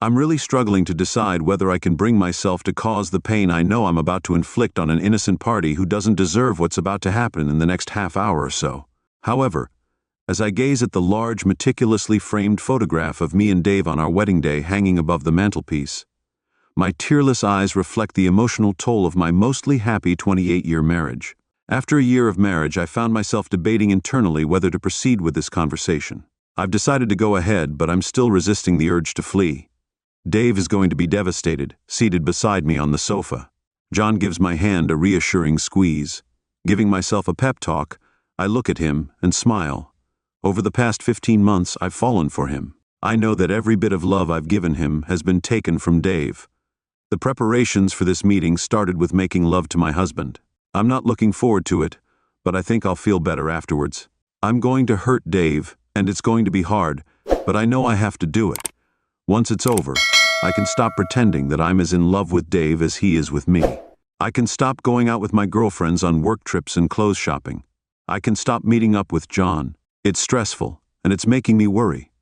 I'm really struggling to decide whether I can bring myself to cause the pain I know I'm about to inflict on an innocent party who doesn't deserve what's about to happen in the next half hour or so. However, as I gaze at the large, meticulously framed photograph of me and Dave on our wedding day hanging above the mantelpiece, my tearless eyes reflect the emotional toll of my mostly happy 28-year marriage. After a year of marriage, I found myself debating internally whether to proceed with this conversation. I've decided to go ahead, but I'm still resisting the urge to flee. Dave is going to be devastated, seated beside me on the sofa. John gives my hand a reassuring squeeze. Giving myself a pep talk, I look at him and smile. Over the past 15 months, I've fallen for him. I know that every bit of love I've given him has been taken from Dave. The preparations for this meeting started with making love to my husband. I'm not looking forward to it, but I think I'll feel better afterwards. I'm going to hurt Dave, and it's going to be hard, but I know I have to do it. Once it's over, I can stop pretending that I'm as in love with Dave as he is with me. I can stop going out with my girlfriends on work trips and clothes shopping. I can stop meeting up with John. It's stressful, and it's making me worry.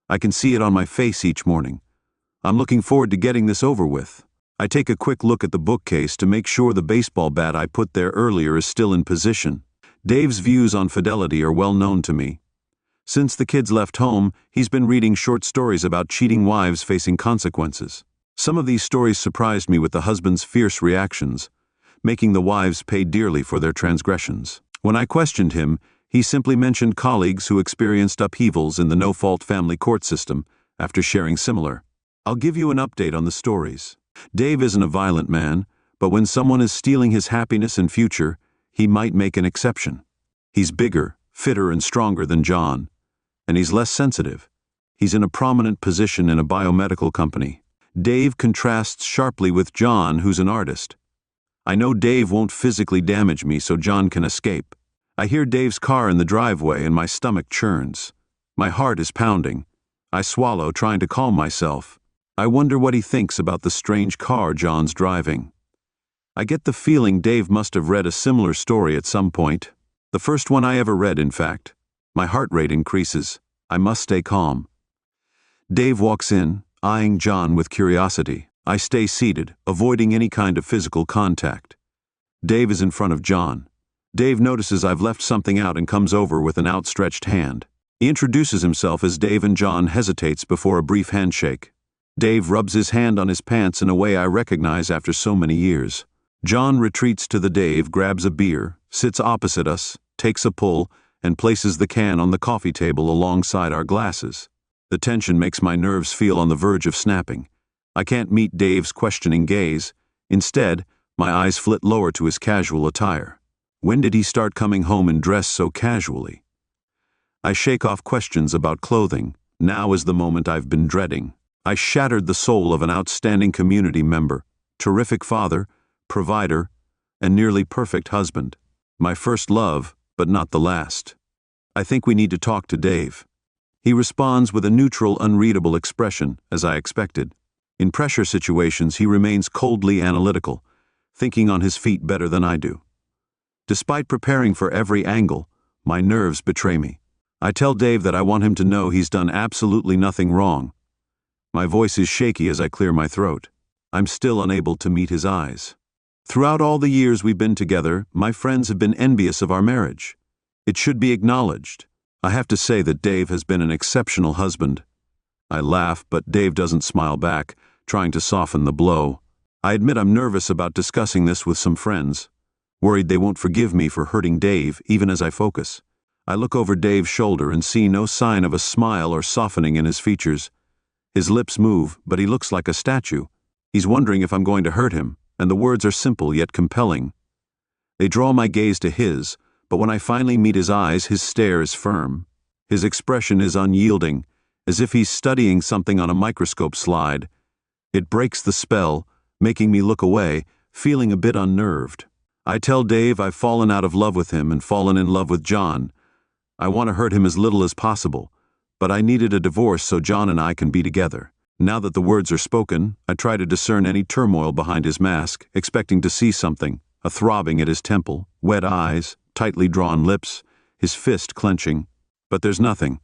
I can see it on my face each morning. I'm looking forward to getting this over with. I take a quick look at the bookcase to make sure the baseball bat I put there earlier is still in position. Dave's views on fidelity are well known to me. Since the kids left home, he's been reading short stories about cheating wives facing consequences. Some of these stories surprised me with the husband's fierce reactions, making the wives pay dearly for their transgressions. When I questioned him, he simply mentioned colleagues who experienced upheavals in the no-fault family court system after sharing similar. I'll give you an update on the stories. Dave isn't a violent man, but when someone is stealing his happiness and future, he might make an exception. He's bigger, fitter, and stronger than John, and he's less sensitive. He's in a prominent position in a biomedical company. Dave contrasts sharply with John, who's an artist. I know Dave won't physically damage me so John can escape. I hear Dave's car in the driveway and my stomach churns. My heart is pounding. I swallow, trying to calm myself. I wonder what he thinks about the strange car John's driving. I get the feeling Dave must have read a similar story at some point. The first one I ever read, in fact. My heart rate increases. I must stay calm. Dave walks in, eyeing John with curiosity. I stay seated, avoiding any kind of physical contact. Dave is in front of John. Dave notices I've left something out and comes over with an outstretched hand. He introduces himself as Dave, and John hesitates before a brief handshake. Dave rubs his hand on his pants in a way I recognize after so many years. John retreats to the Dave, grabs a beer, sits opposite us, takes a pull, and places the can on the coffee table alongside our glasses. The tension makes my nerves feel on the verge of snapping. I can't meet Dave's questioning gaze. Instead, my eyes flit lower to his casual attire. When did he start coming home and dress so casually? I shake off questions about clothing. Now is the moment I've been dreading. I shattered the soul of an outstanding community member, terrific father, provider, and nearly perfect husband. My first love, but not the last. I think we need to talk to Dave. He responds with a neutral, unreadable expression, as I expected. In pressure situations, he remains coldly analytical, thinking on his feet better than I do. Despite preparing for every angle, my nerves betray me. I tell Dave that I want him to know he's done absolutely nothing wrong. My voice is shaky as I clear my throat. I'm still unable to meet his eyes. Throughout all the years we've been together, my friends have been envious of our marriage. It should be acknowledged. I have to say that Dave has been an exceptional husband. I laugh, but Dave doesn't smile back, trying to soften the blow. I admit I'm nervous about discussing this with some friends, worried they won't forgive me for hurting Dave even as I focus. I look over Dave's shoulder and see no sign of a smile or softening in his features. His lips move, but he looks like a statue. He's wondering if I'm going to hurt him, and the words are simple yet compelling. They draw my gaze to his, but when I finally meet his eyes, his stare is firm. His expression is unyielding, as if he's studying something on a microscope slide. It breaks the spell, making me look away, feeling a bit unnerved. I tell Dave I've fallen out of love with him and fallen in love with John. I want to hurt him as little as possible, but I needed a divorce so John and I can be together. Now that the words are spoken, I try to discern any turmoil behind his mask, expecting to see something, a throbbing at his temple, wet eyes, tightly drawn lips, his fist clenching. But there's nothing.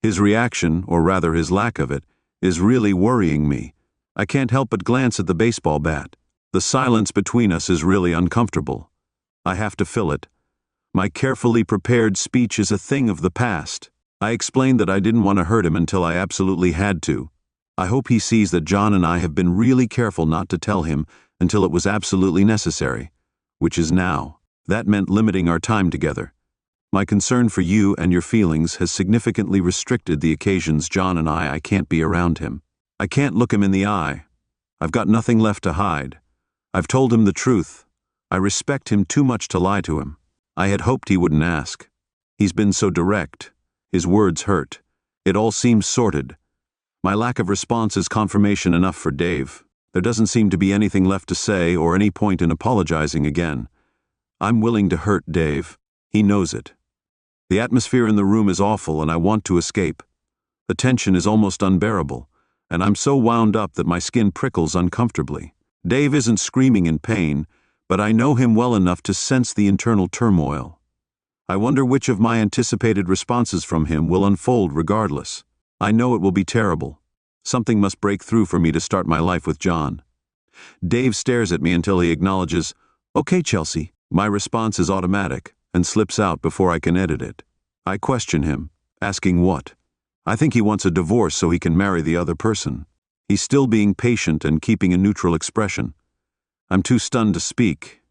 His reaction, or rather his lack of it, is really worrying me. I can't help but glance at the baseball bat. The silence between us is really uncomfortable. I have to fill it. My carefully prepared speech is a thing of the past. I explained that I didn't want to hurt him until I absolutely had to. I hope he sees that John and I have been really careful not to tell him until it was absolutely necessary, which is now. That meant limiting our time together. My concern for you and your feelings has significantly restricted the occasions John and I can't be around him. I can't look him in the eye. I've got nothing left to hide. I've told him the truth. I respect him too much to lie to him. I had hoped he wouldn't ask. He's been so direct. His words hurt. It all seems sordid. My lack of response is confirmation enough for Dave. There doesn't seem to be anything left to say or any point in apologizing again. I'm willing to hurt Dave. He knows it. The atmosphere in the room is awful and I want to escape. The tension is almost unbearable, and I'm so wound up that my skin prickles uncomfortably. Dave isn't screaming in pain, but I know him well enough to sense the internal turmoil. I wonder which of my anticipated responses from him will unfold regardless. I know it will be terrible. Something must break through for me to start my life with John. Dave stares at me until he acknowledges, "Okay, Chelsea." My response is automatic and slips out before I can edit it. I question him, asking what. I think he wants a divorce so he can marry the other person. He's still being patient and keeping a neutral expression. I'm too stunned to speak.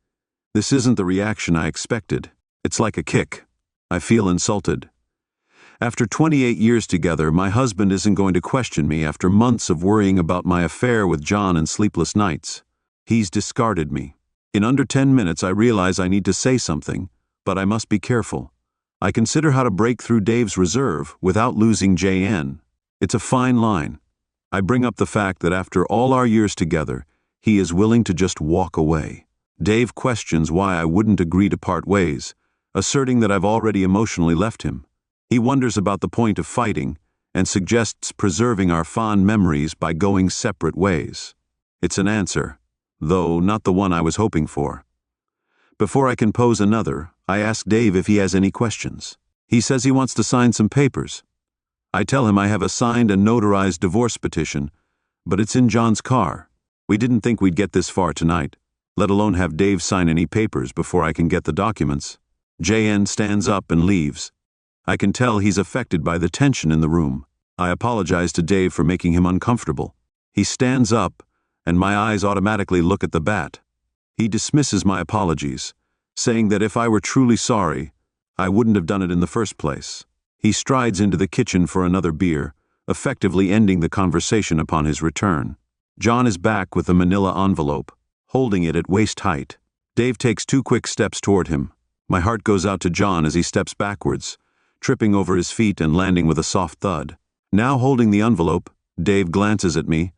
This isn't the reaction I expected. It's like a kick. I feel insulted. After 28 years together, my husband isn't going to question me after months of worrying about my affair with John and sleepless nights. He's discarded me. In under 10 minutes, I realize I need to say something, but I must be careful. I consider how to break through Dave's reserve without losing JN. It's a fine line. I bring up the fact that after all our years together, he is willing to just walk away. Dave questions why I wouldn't agree to part ways, asserting that I've already emotionally left him. He wonders about the point of fighting and suggests preserving our fond memories by going separate ways. It's an answer, though not the one I was hoping for. Before I can pose another, I ask Dave if he has any questions. He says he wants to sign some papers. I tell him I have a signed and notarized divorce petition, but it's in John's car. We didn't think we'd get this far tonight, let alone have Dave sign any papers before I can get the documents. JN stands up and leaves. I can tell he's affected by the tension in the room. I apologize to Dave for making him uncomfortable. He stands up, and my eyes automatically look at the bat. He dismisses my apologies, saying that if I were truly sorry, I wouldn't have done it in the first place. He strides into the kitchen for another beer, effectively ending the conversation upon his return. John is back with a manila envelope, holding it at waist height. Dave takes 2 quick steps toward him. My heart goes out to John as he steps backwards, tripping over his feet and landing with a soft thud. Now holding the envelope, Dave glances at me,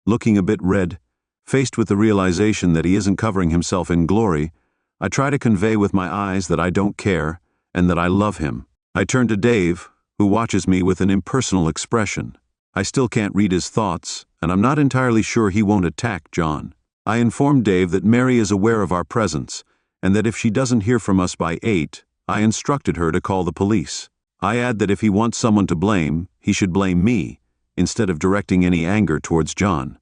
looking a bit red. Faced with the realization that he isn't covering himself in glory, I try to convey with my eyes that I don't care and that I love him. I turn to Dave, who watches me with an impersonal expression. I still can't read his thoughts, and I'm not entirely sure he won't attack John. I inform Dave that Mary is aware of our presence, and that if she doesn't hear from us by 8, I instructed her to call the police. I add that if he wants someone to blame, he should blame me, instead of directing any anger towards John.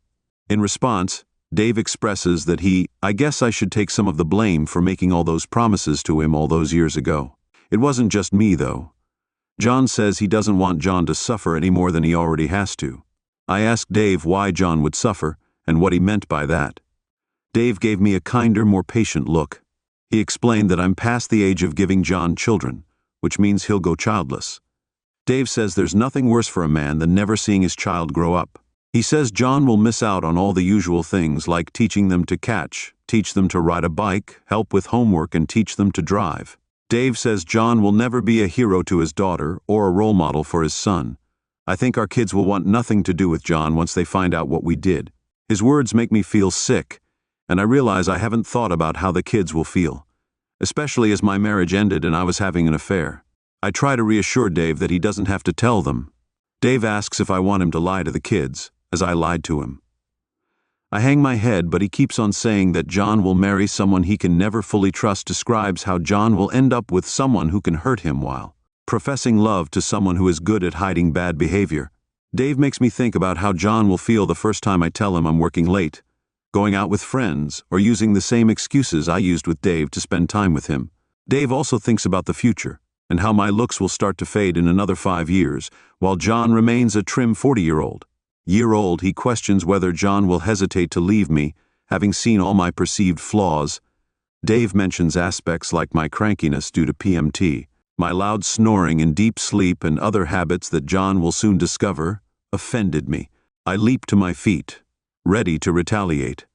In response, Dave expresses that I guess I should take some of the blame for making all those promises to him all those years ago. It wasn't just me, though. John says he doesn't want John to suffer any more than he already has to. I asked Dave why John would suffer and what he meant by that. Dave gave me a kinder, more patient look. He explained that I'm past the age of giving John children, which means he'll go childless. Dave says there's nothing worse for a man than never seeing his child grow up. He says John will miss out on all the usual things like teaching them to catch, teach them to ride a bike, help with homework, and teach them to drive. Dave says John will never be a hero to his daughter or a role model for his son. I think our kids will want nothing to do with John once they find out what we did. His words make me feel sick, and I realize I haven't thought about how the kids will feel, especially as my marriage ended and I was having an affair. I try to reassure Dave that he doesn't have to tell them. Dave asks if I want him to lie to the kids, as I lied to him. I hang my head, but he keeps on saying that John will marry someone he can never fully trust. Describes how John will end up with someone who can hurt him while professing love to someone who is good at hiding bad behavior. Dave makes me think about how John will feel the first time I tell him I'm working late, going out with friends, or using the same excuses I used with Dave to spend time with him. Dave also thinks about the future, and how my looks will start to fade in another 5 years, while John remains a trim 40-year-old. He questions whether John will hesitate to leave me, having seen all my perceived flaws. Dave mentions aspects like my crankiness due to PMT, my loud snoring in deep sleep, and other habits that John will soon discover, offended me. I leap to my feet, ready to retaliate,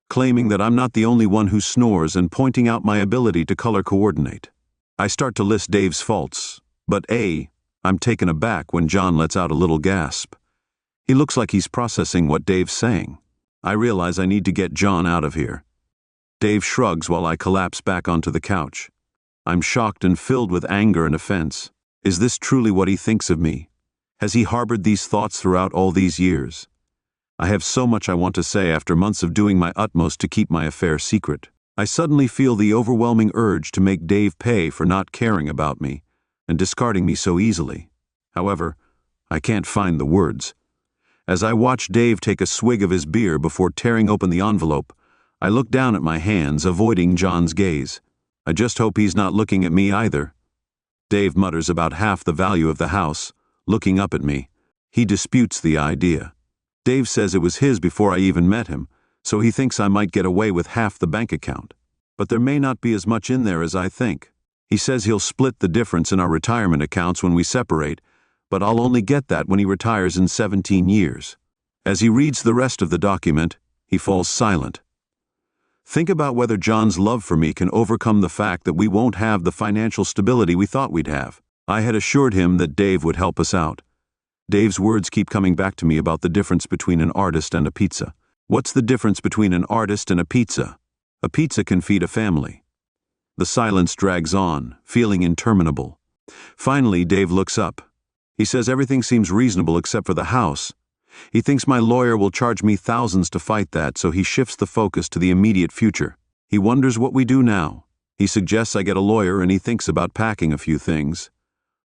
claiming that I'm not the only one who snores and pointing out my ability to color coordinate. I start to list Dave's faults, but I'm taken aback when John lets out a little gasp. He looks like he's processing what Dave's saying. I realize I need to get John out of here. Dave shrugs while I collapse back onto the couch. I'm shocked and filled with anger and offense. Is this truly what he thinks of me? Has he harbored these thoughts throughout all these years? I have so much I want to say after months of doing my utmost to keep my affair secret. I suddenly feel the overwhelming urge to make Dave pay for not caring about me and discarding me so easily. However, I can't find the words. As I watch Dave take a swig of his beer before tearing open the envelope, I look down at my hands, avoiding John's gaze. I just hope he's not looking at me either. Dave mutters about half the value of the house, looking up at me. He disputes the idea. Dave says it was his before I even met him, so he thinks I might get away with half the bank account. But there may not be as much in there as I think. He says he'll split the difference in our retirement accounts when we separate, but I'll only get that when he retires in 17 years. As he reads the rest of the document, he falls silent. Think about whether John's love for me can overcome the fact that we won't have the financial stability we thought we'd have. I had assured him that Dave would help us out. Dave's words keep coming back to me about the difference between an artist and a pizza. What's the difference between an artist and a pizza? A pizza can feed a family. The silence drags on, feeling interminable. Finally, Dave looks up. He says everything seems reasonable except for the house. He thinks my lawyer will charge me thousands to fight that, so he shifts the focus to the immediate future. He wonders what we do now. He suggests I get a lawyer, and he thinks about packing a few things.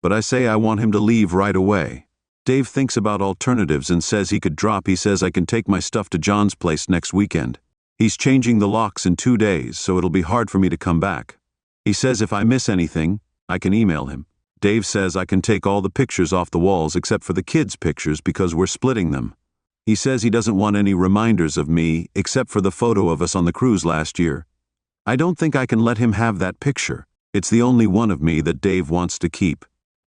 But I say I want him to leave right away. Dave thinks about alternatives and says he could drop. He says I can take my stuff to John's place next weekend. He's changing the locks in 2 days, so it'll be hard for me to come back. He says if I miss anything, I can email him. Dave says I can take all the pictures off the walls except for the kids' pictures because we're splitting them. He says he doesn't want any reminders of me except for the photo of us on the cruise last year. I don't think I can let him have that picture. It's the only one of me that Dave wants to keep.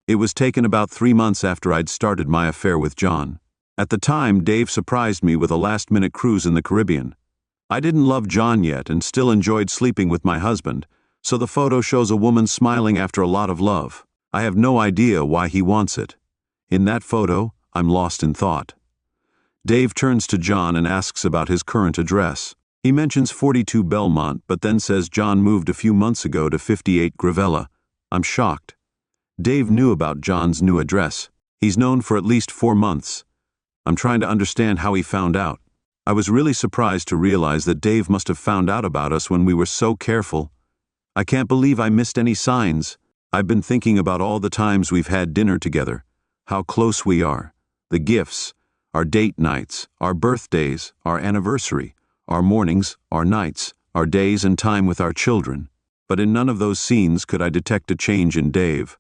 It was taken about 3 months after I'd started my affair with John. At the time, Dave surprised me with a last-minute cruise in the Caribbean. I didn't love John yet and still enjoyed sleeping with my husband, so the photo shows a woman smiling after a lot of love. I have no idea why he wants it. In that photo, I'm lost in thought. Dave turns to John and asks about his current address. He mentions 42 Belmont, but then says John moved a few months ago to 58 Gravella. I'm shocked. Dave knew about John's new address. He's known for at least 4 months. I'm trying to understand how he found out. I was really surprised to realize that Dave must have found out about us when we were so careful. I can't believe I missed any signs. I've been thinking about all the times we've had dinner together, how close we are, the gifts, our date nights, our birthdays, our anniversary, our mornings, our nights, our days and time with our children. But in none of those scenes could I detect a change in Dave.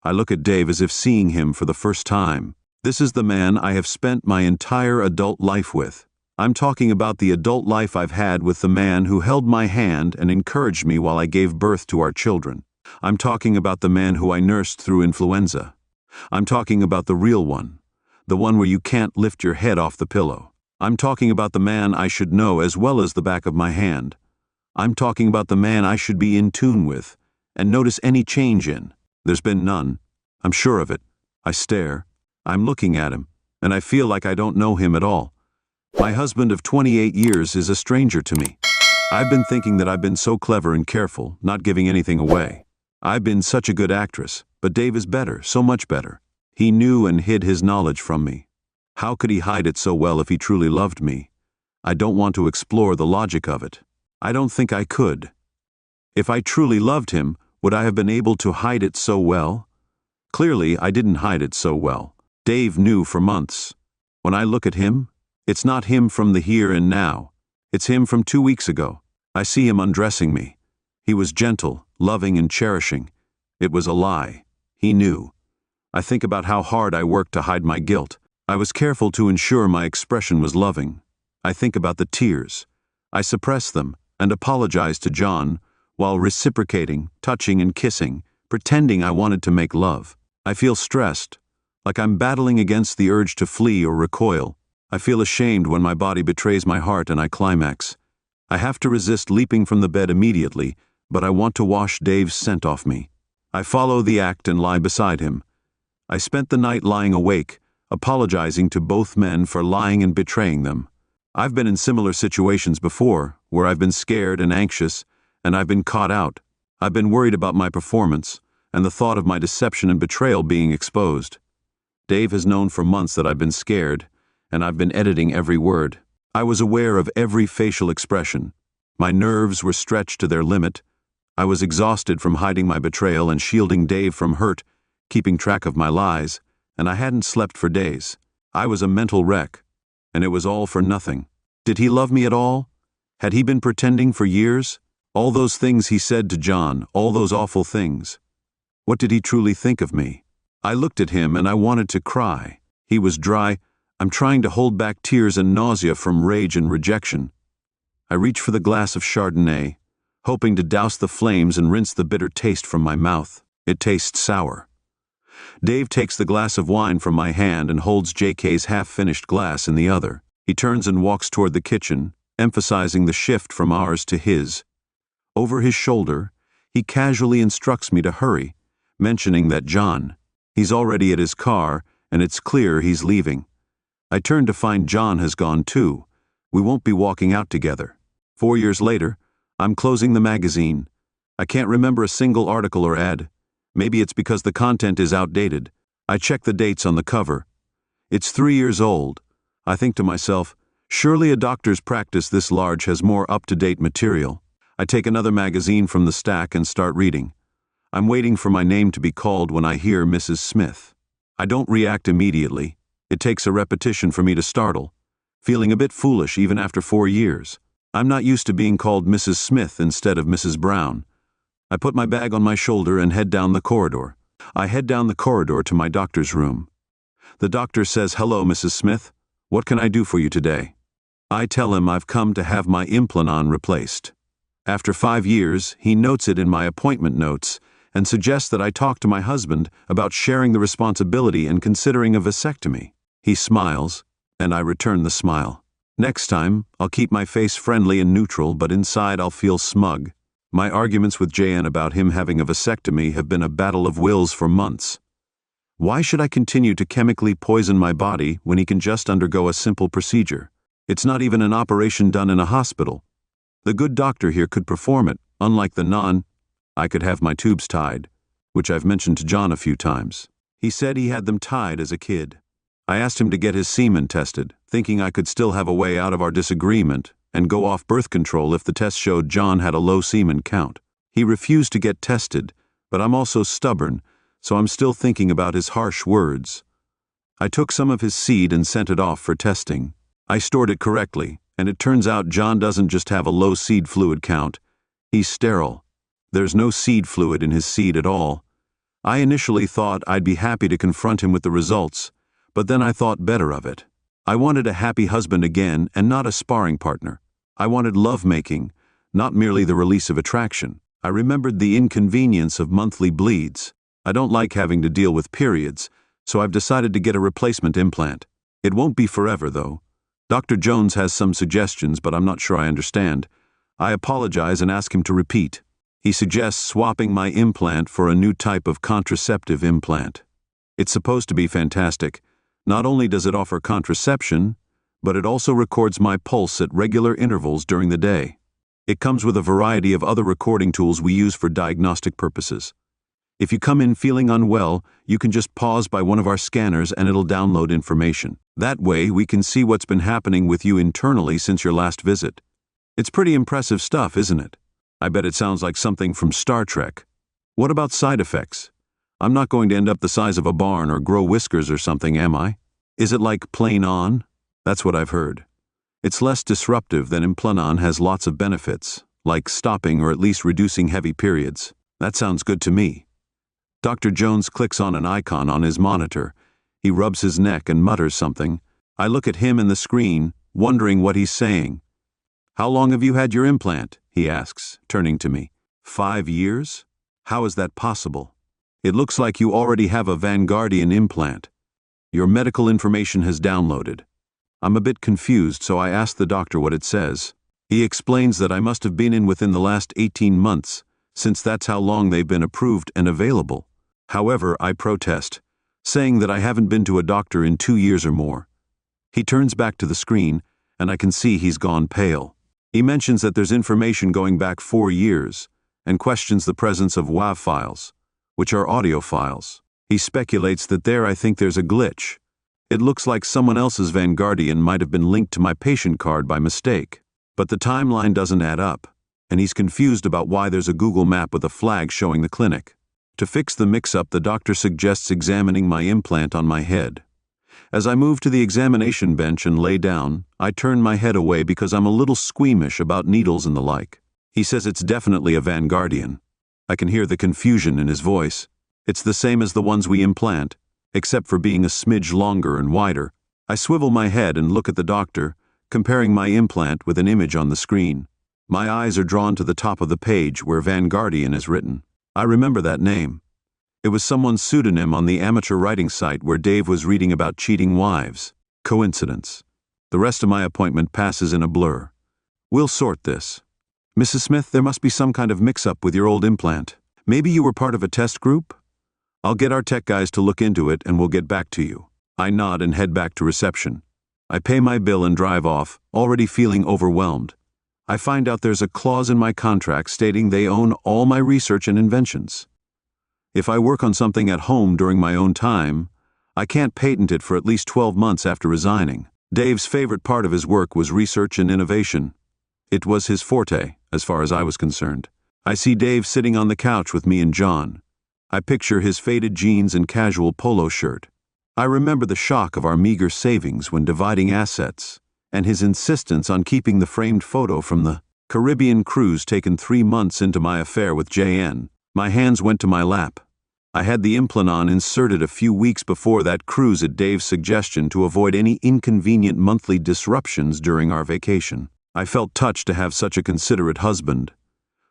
I look at Dave as if seeing him for the first time. This is the man I have spent my entire adult life with. I'm talking about the adult life I've had with the man who held my hand and encouraged me while I gave birth to our children. I'm talking about the man who I nursed through influenza. I'm talking about the real one, the one where you can't lift your head off the pillow. I'm talking about the man I should know as well as the back of my hand. I'm talking about the man I should be in tune with and notice any change in. There's been none. I'm sure of it. I stare. I'm looking at him, and I feel like I don't know him at all. My husband of 28 years is a stranger to me. I've been thinking that I've been so clever and careful, not giving anything away. I've been such a good actress, but Dave is better, so much better. He knew and hid his knowledge from me. How could he hide it so well if he truly loved me? I don't want to explore the logic of it. I don't think I could. If I truly loved him, would I have been able to hide it so well? Clearly, I didn't hide it so well. Dave knew for months. When I look at him, it's not him from the here and now. It's him from 2 weeks ago. I see him undressing me. He was gentle, loving, and cherishing. It was a lie. He knew. I think about how hard I worked to hide my guilt. I was careful to ensure my expression was loving. I think about the tears. I suppress them and apologize to John while reciprocating, touching, and kissing, pretending I wanted to make love. I feel stressed, like I'm battling against the urge to flee or recoil. I feel ashamed when my body betrays my heart and I climax. I have to resist leaping from the bed immediately, but I want to wash Dave's scent off me. I follow the act and lie beside him. I spent the night lying awake, apologizing to both men for lying and betraying them. I've been in similar situations before, where I've been scared and anxious, and I've been caught out. I've been worried about my performance, and the thought of my deception and betrayal being exposed. Dave has known for months that I've been scared, and I've been editing every word. I was aware of every facial expression. My nerves were stretched to their limit. I was exhausted from hiding my betrayal and shielding Dave from hurt, keeping track of my lies, and I hadn't slept for days. I was a mental wreck, and it was all for nothing. Did he love me at all? Had he been pretending for years? All those things he said to John, all those awful things. What did he truly think of me? I looked at him and I wanted to cry. He was dry. I'm trying to hold back tears and nausea from rage and rejection. I reach for the glass of Chardonnay, hoping to douse the flames and rinse the bitter taste from my mouth. It tastes sour. Dave takes the glass of wine from my hand and holds JK's half-finished glass in the other. He turns and walks toward the kitchen, emphasizing the shift from ours to his. Over his shoulder, he casually instructs me to hurry, mentioning that John, he's already at his car, and it's clear he's leaving. I turn to find John has gone too. We won't be walking out together. 4 years later, I'm closing the magazine. I can't remember a single article or ad. Maybe it's because the content is outdated. I check the dates on the cover. It's 3 years old. I think to myself, surely a doctor's practice this large has more up-to-date material. I take another magazine from the stack and start reading. I'm waiting for my name to be called when I hear Mrs. Smith. I don't react immediately. It takes a repetition for me to startle, feeling a bit foolish even after 4 years. I'm not used to being called Mrs. Smith instead of Mrs. Brown. I put my bag on my shoulder and head down the corridor. I head down the corridor to my doctor's room. The doctor says, "Hello, Mrs. Smith. What can I do for you today?" I tell him I've come to have my Implanon replaced. After 5 years, he notes it in my appointment notes and suggests that I talk to my husband about sharing the responsibility and considering a vasectomy. He smiles, and I return the smile. Next time, I'll keep my face friendly and neutral, but inside I'll feel smug. My arguments with JN about him having a vasectomy have been a battle of wills for months. Why should I continue to chemically poison my body when he can just undergo a simple procedure? It's not even an operation done in a hospital. The good doctor here could perform it, unlike the I could have my tubes tied, which I've mentioned to John a few times. He said he had them tied as a kid. I asked him to get his semen tested, thinking I could still have a way out of our disagreement and go off birth control if the test showed John had a low semen count. He refused to get tested, but I'm also stubborn, so I'm still thinking about his harsh words. I took some of his seed and sent it off for testing. I stored it correctly, and it turns out John doesn't just have a low seed fluid count. He's sterile. There's no seed fluid in his seed at all. I initially thought I'd be happy to confront him with the results, but then I thought better of it. I wanted a happy husband again and not a sparring partner. I wanted lovemaking, not merely the release of attraction. I remembered the inconvenience of monthly bleeds. I don't like having to deal with periods, so I've decided to get a replacement implant. It won't be forever, though. Dr. Jones has some suggestions, but I'm not sure I understand. I apologize and ask him to repeat. He suggests swapping my implant for a new type of contraceptive implant. It's supposed to be fantastic. Not only does it offer contraception, but it also records my pulse at regular intervals during the day. It comes with a variety of other recording tools we use for diagnostic purposes. If you come in feeling unwell, you can just pause by one of our scanners and it'll download information. That way, we can see what's been happening with you internally since your last visit. It's pretty impressive stuff, isn't it? I bet it sounds like something from Star Trek. What about side effects? I'm not going to end up the size of a barn or grow whiskers or something, am I? Is it like Plain On? That's what I've heard. It's less disruptive than Implanon has lots of benefits, like stopping or at least reducing heavy periods. That sounds good to me. Dr. Jones clicks on an icon on his monitor. He rubs his neck and mutters something. I look at him and the screen, wondering what he's saying. How long have you had your implant? He asks, turning to me. 5 years? How is that possible? It looks like you already have a Vanguardian implant. Your medical information has downloaded. I'm a bit confused, so I ask the doctor what it says. He explains that I must have been in within the last 18 months, since that's how long they've been approved and available. However, I protest, saying that I haven't been to a doctor in 2 years or more. He turns back to the screen, and I can see he's gone pale. He mentions that there's information going back 4 years, and questions the presence of WAV files, which are audio files. He speculates that I think there's a glitch. It looks like someone else's Vanguardian might have been linked to my patient card by mistake. But the timeline doesn't add up, and he's confused about why there's a Google map with a flag showing the clinic. To fix the mix-up, the doctor suggests examining my implant on my head. As I move to the examination bench and lay down, I turn my head away because I'm a little squeamish about needles and the like. He says it's definitely a Vanguardian. I can hear the confusion in his voice. It's the same as the ones we implant, except for being a smidge longer and wider. I swivel my head and look at the doctor, comparing my implant with an image on the screen. My eyes are drawn to the top of the page where Vanguardian is written. I remember that name. It was someone's pseudonym on the amateur writing site where Dave was reading about cheating wives. Coincidence. The rest of my appointment passes in a blur. We'll sort this. Mrs. Smith, there must be some kind of mix-up with your old implant. Maybe you were part of a test group? I'll get our tech guys to look into it and we'll get back to you. I nod and head back to reception. I pay my bill and drive off, already feeling overwhelmed. I find out there's a clause in my contract stating they own all my research and inventions. If I work on something at home during my own time, I can't patent it for at least 12 months after resigning. Dave's favorite part of his work was research and innovation. It was his forte, as far as I was concerned. I see Dave sitting on the couch with me and John. I picture his faded jeans and casual polo shirt. I remember the shock of our meager savings when dividing assets, and his insistence on keeping the framed photo from the Caribbean cruise taken 3 months into my affair with JN. My hands went to my lap. I had the Implanon inserted a few weeks before that cruise at Dave's suggestion to avoid any inconvenient monthly disruptions during our vacation. I felt touched to have such a considerate husband.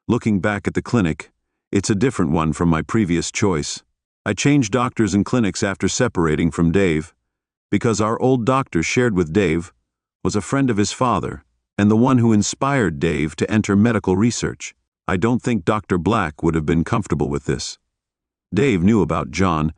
Looking back at the clinic, it's a different one from my previous choice. I changed doctors and clinics after separating from Dave, because our old doctor shared with Dave was a friend of his father and the one who inspired Dave to enter medical research. I don't think Dr. Black would have been comfortable with this. Dave knew about John.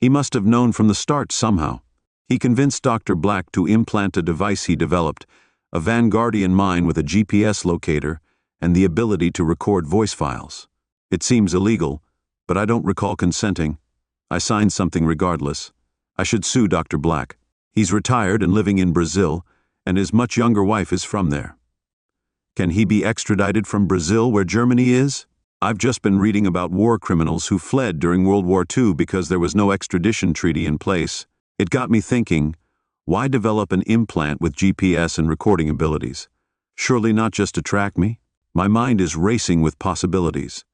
He must have known from the start somehow. He convinced Dr. Black to implant a device he developed, a Vanguardian mine with a GPS locator and the ability to record voice files. It seems illegal, but I don't recall consenting. I signed something regardless. I should sue Dr. Black. He's retired and living in Brazil, and his much younger wife is from there. Can he be extradited from Brazil where Germany is? I've just been reading about war criminals who fled during World War II because there was no extradition treaty in place. It got me thinking, why develop an implant with GPS and recording abilities? Surely not just to track me? My mind is racing with possibilities.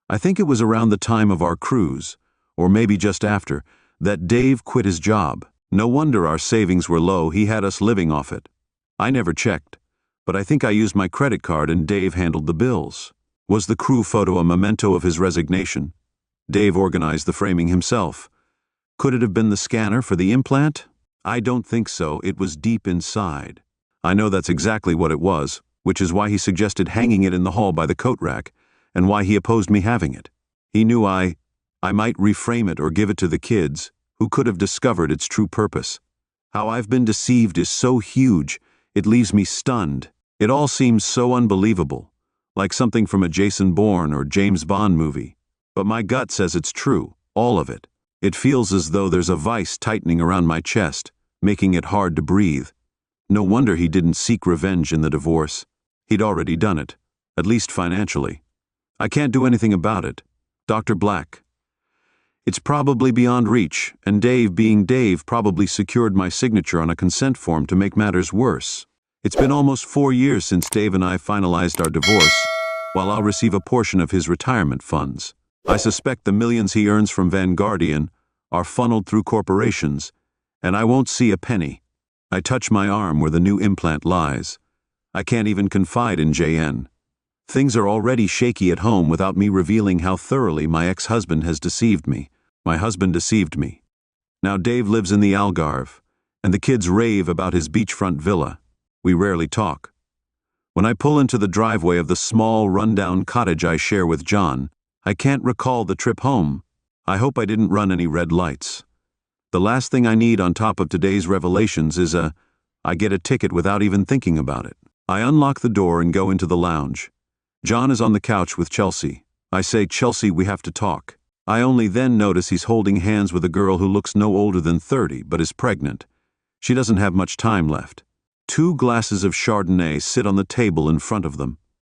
I think it was around the time of our cruise, or maybe just after, that Dave quit his job. No wonder our savings were low, he had us living off it. I never checked, but I think I used my credit card and Dave handled the bills. Was the crew photo a memento of his resignation? Dave organized the framing himself. Could it have been the scanner for the implant? I don't think so, it was deep inside. I know that's exactly what it was, which is why he suggested hanging it in the hall by the coat rack, and why he opposed me having it. He knew I might reframe it or give it to the kids, who could have discovered its true purpose. How I've been deceived is so huge, it leaves me stunned. It all seems so unbelievable, like something from a Jason Bourne or James Bond movie. But my gut says it's true, all of it. It feels as though there's a vice tightening around my chest, making it hard to breathe. No wonder he didn't seek revenge in the divorce. He'd already done it, at least financially. I can't do anything about it. Dr. Black, It's probably beyond reach, and Dave, being Dave, probably secured my signature on a consent form to make matters worse. It's been almost 4 years since Dave and I finalized our divorce, while I'll receive a portion of his retirement funds. I suspect the millions he earns from Vanguardian are funneled through corporations, and I won't see a penny. I touch my arm where the new implant lies. I can't even confide in JN. Things are already shaky at home without me revealing how thoroughly my ex-husband has deceived me. My husband deceived me. Now Dave lives in the Algarve, and the kids rave about his beachfront villa. We rarely talk. When I pull into the driveway of the small, rundown cottage I share with John, I can't recall the trip home. I hope I didn't run any red lights. The last thing I need on top of today's revelations is I get a ticket without even thinking about it. I unlock the door and go into the lounge. John is on the couch with Chelsea. I say, "Chelsea, we have to talk." I only then notice he's holding hands with a girl who looks no older than 30 but is pregnant. She doesn't have much time left. 2 glasses of Chardonnay sit on the table in front of them.